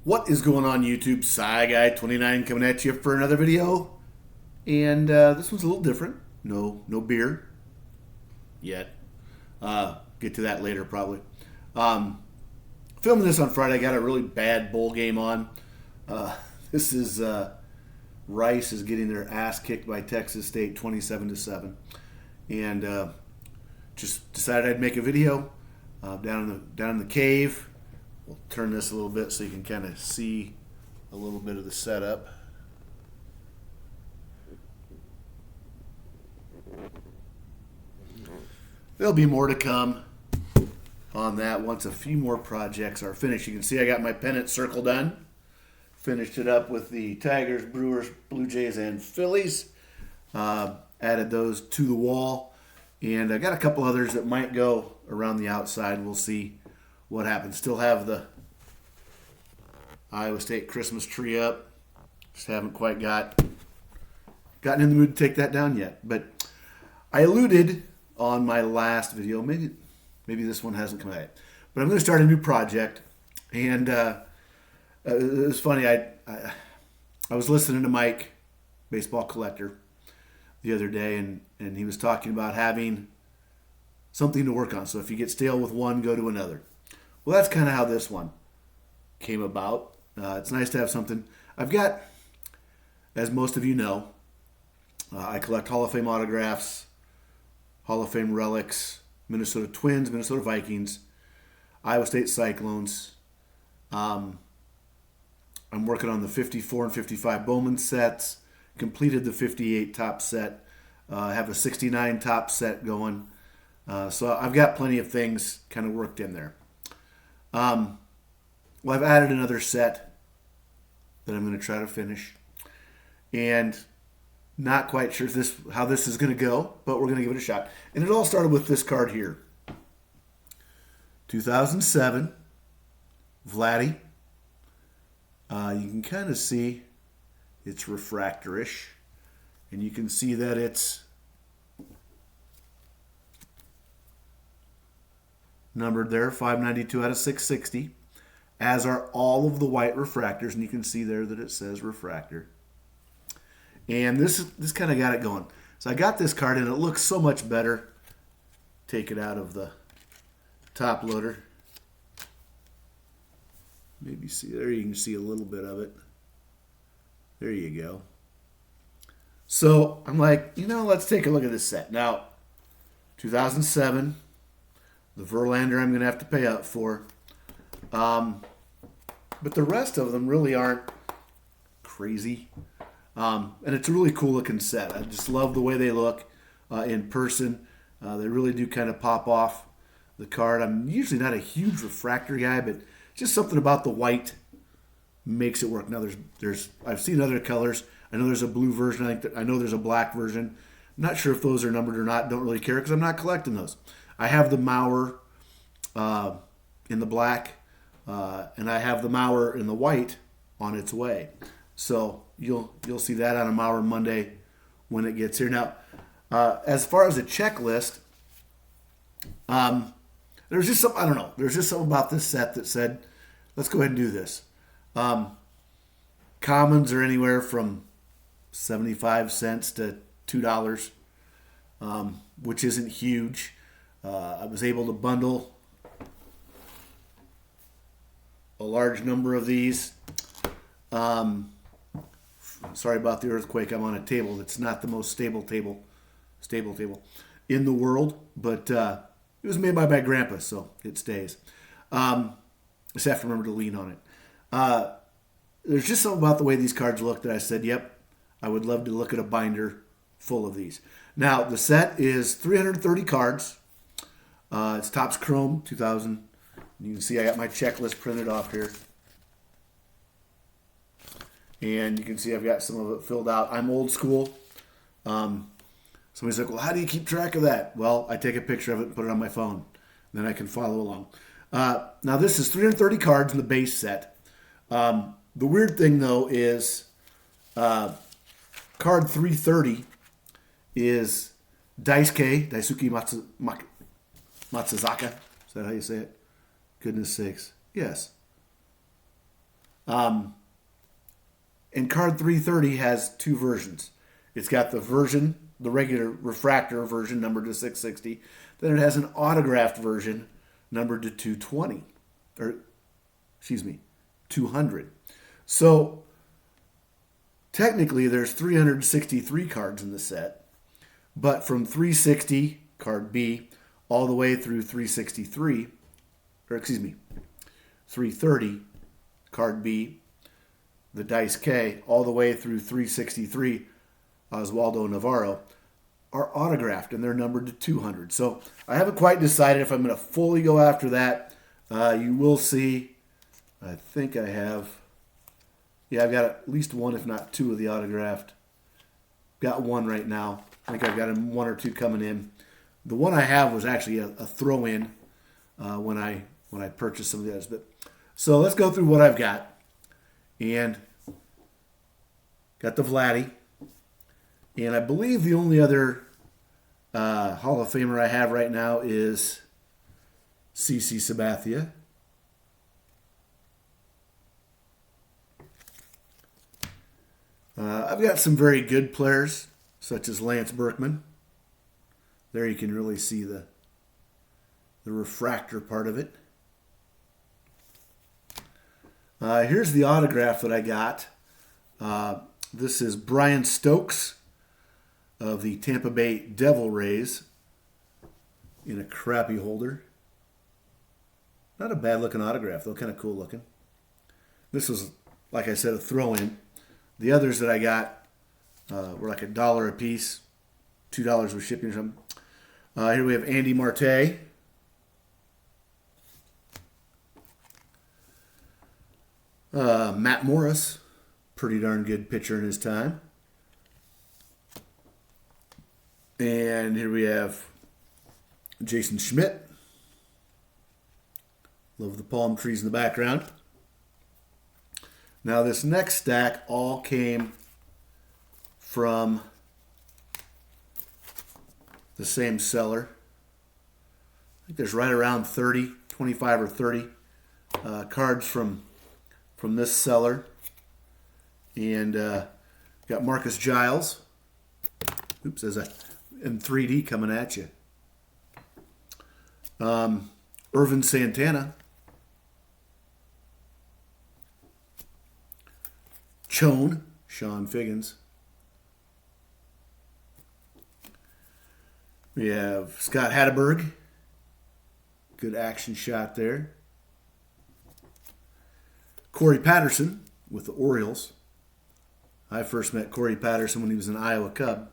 What is going on YouTube? SciGuy29 coming at you for another video. And this one's a little different. No beer yet. Get to that later probably. Filming this on Friday. I got a really bad bowl game on. This is Rice is getting their ass kicked by Texas State 27-7. And just decided I'd make a video down in the cave. We'll turn this a little bit so you can kind of see a little bit of the setup. There'll be more to come on that once a few more projects are finished. You can see I got my pennant circle done. Finished it up with the Tigers, Brewers, Blue Jays, and Phillies. Added those to the wall. And I got a couple others that might go around the outside. We'll see what happens. Still have the Iowa State Christmas tree up. Just haven't quite gotten in the mood to take that down yet. But I alluded on my last video, maybe this one hasn't come out yet, but I'm going to start a new project. And it was funny. I was listening to Mike, Baseball Collector, the other day, and he was talking about having something to work on. So if you get stale with one, go to another. Well, that's kind of how this one came about. It's nice to have something. I've got, as most of you know, I collect Hall of Fame autographs, Hall of Fame relics, Minnesota Twins, Minnesota Vikings, Iowa State Cyclones. I'm working on the 54 and 55 Bowman sets, completed the 58 top set, have a 69 top set going. So I've got plenty of things kind of worked in there. Well, I've added another set that I'm going to try to finish. And not quite sure how this is going to go, but we're going to give it a shot. And it all started with this card here. 2007, Vladdy. You can kind of see it's refractorish. And you can see that it's numbered there, 592 out of 660, as are all of the white refractors, and you can see there that it says refractor. And this kind of got it going. So I got this card, and it looks so much better. Take it out of the top loader. Maybe see there, you can see a little bit of it. There you go. So I'm like, let's take a look at this set. Now, 2007. The Verlander I'm going to have to pay up for. But the rest of them really aren't crazy. And it's a really cool looking set. I just love the way they look in person. They really do kind of pop off the card. I'm usually not a huge refractor guy, but just something about the white makes it work. Now I've seen other colors. I know there's a blue version. I know there's a black version. I'm not sure if those are numbered or not. Don't really care because I'm not collecting those. I have the Mauer in the black, and I have the Mauer in the white on its way. So you'll see that on a Mauer Monday when it gets here. Now, as far as a checklist, there's just some, I don't know. There's just something about this set that said, let's go ahead and do this. Commons are anywhere from 75 cents to $2, which isn't huge. I was able to bundle a large number of these. Sorry about the earthquake. I'm on a table that's not the most stable table in the world, but it was made by my grandpa, so it stays. Just have to remember to lean on it. There's just something about the way these cards look that I said, yep, I would love to look at a binder full of these. Now, the set is 330 cards. It's Topps Chrome 2000. You can see I got my checklist printed off here. And you can see I've got some of it filled out. I'm old school. Somebody's like, well, how do you keep track of that? Well, I take a picture of it and put it on my phone. Then I can follow along. Now, this is 330 cards in the base set. The weird thing, though, is card 330 is Daisuke Matsuzaka. Is that how you say it? Goodness sakes. Yes. And card 330 has two versions. It's got the version, the regular refractor version, numbered to 660. Then it has an autographed version, numbered to 220. Or, excuse me, 200. So, technically, there's 363 cards in the set. But from 360, card B, all the way through 363, or excuse me, 330, card B, the Dice K, all the way through 363, Oswaldo Navarro, are autographed and they're numbered to 200. So I haven't quite decided if I'm going to fully go after that. You will see, I think I have, yeah, I've got at least one, if not two of the autographed. Got one right now. I think I've got one or two coming in. The one I have was actually a throw-in when I purchased some of the others. But so let's go through what I've got. And got the Vladdy. And I believe the only other Hall of Famer I have right now is CC Sabathia. I've got some very good players, such as Lance Berkman. There you can really see the refractor part of it. Here's the autograph that I got. This is Brian Stokes of the Tampa Bay Devil Rays in a crappy holder. Not a bad looking autograph, though, kind of cool looking. This was, like I said, a throw-in. The others that I got were like $1 a piece, $2 with shipping or something. Here we have Andy Marte. Matt Morris, pretty darn good pitcher in his time. And here we have Jason Schmidt. Love the palm trees in the background. Now this next stack all came from the same seller. I think there's right around 30, 25 or 30 cards from this seller. And got Marcus Giles. Oops, there's a in 3D coming at you. Irvin Santana. Chone, Sean Figgins. We have Scott Hatteberg. Good action shot there. Corey Patterson with the Orioles. I first met Corey Patterson when he was an Iowa Cub.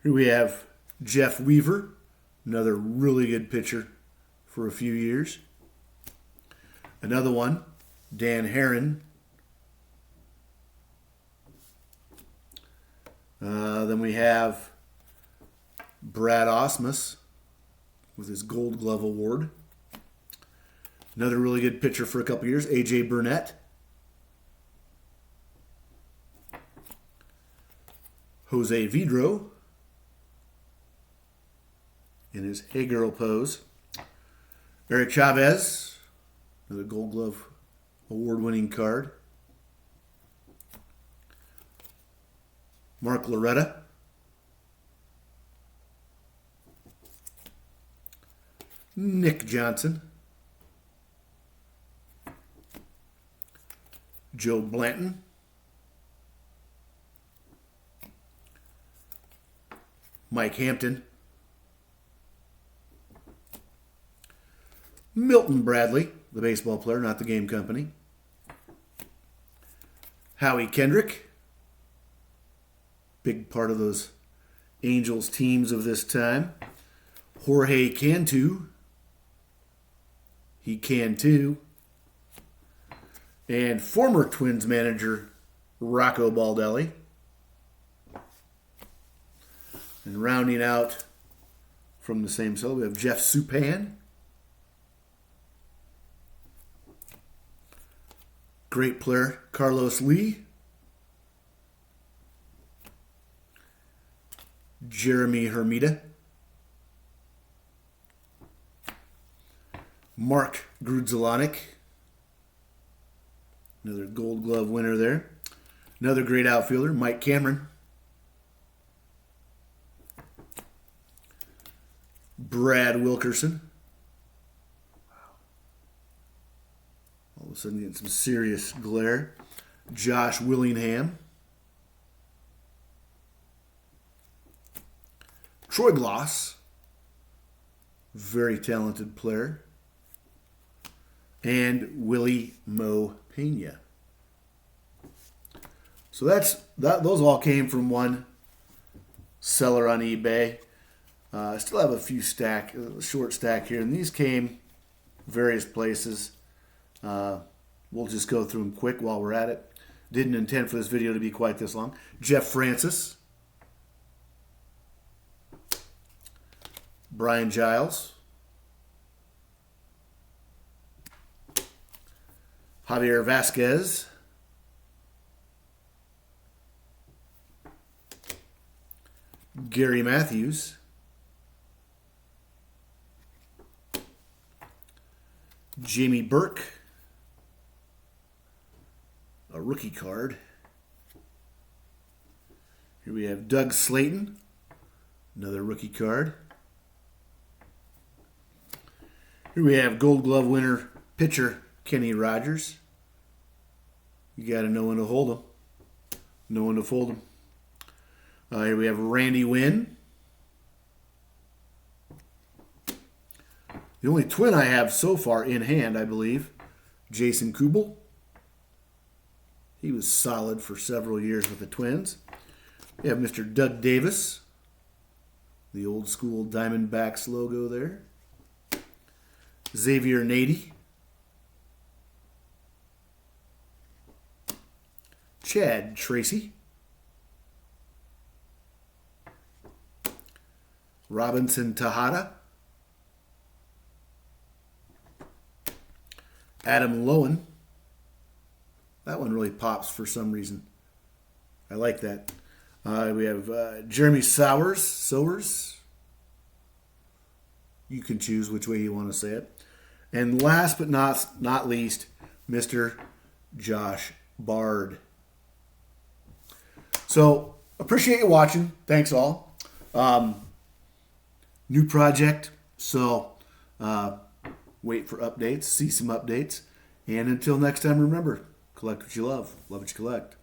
Here we have Jeff Weaver, another really good pitcher for a few years. Another one, Dan Herron. Then we have Brad Ausmus with his Gold Glove Award. Another really good pitcher for a couple years, A.J. Burnett. Jose Vidro in his Hey Girl pose. Eric Chavez, another Gold Glove Award-winning card. Mark Loretta. Nick Johnson. Joe Blanton. Mike Hampton. Milton Bradley, the baseball player, not the game company. Howie Kendrick. Big part of those Angels teams of this time. Jorge Cantu. He can too. And former Twins manager Rocco Baldelli. And rounding out from the same cell, we have Jeff Supan. Great player, Carlos Lee. Jeremy Hermida. Mark Grudzielanek. Another Gold Glove winner there. Another great outfielder, Mike Cameron. Brad Wilkerson. All of a sudden getting some serious glare. Josh Willingham. Troy Gloss. Very talented player. And Willie Mo Pena. So those all came from one seller on eBay. I still have a few short stack here, and these came various places. We'll just go through them quick while we're at it. Didn't intend for this video to be quite this long. Jeff Francis. Brian Giles. Javier Vasquez. Gary Matthews. Jamie Burke. A rookie card. Here we have Doug Slayton. Another rookie card. Here we have Gold Glove winner pitcher Kenny Rogers. You got to know when to hold him. Know when to fold him. Here we have Randy Wynn. The only twin I have so far in hand, I believe, Jason Kubel. He was solid for several years with the Twins. We have Mr. Doug Davis. The old school Diamondbacks logo there. Xavier Nady. Chad Tracy. Robinson Tejada. Adam Lowen. That one really pops for some reason. I like that. We have Jeremy Sowers. You can choose which way you want to say it. And last but not least, Mr. Josh Bard. So, appreciate you watching. Thanks all. New project, so wait for updates, see some updates. And until next time, remember, collect what you love what you collect.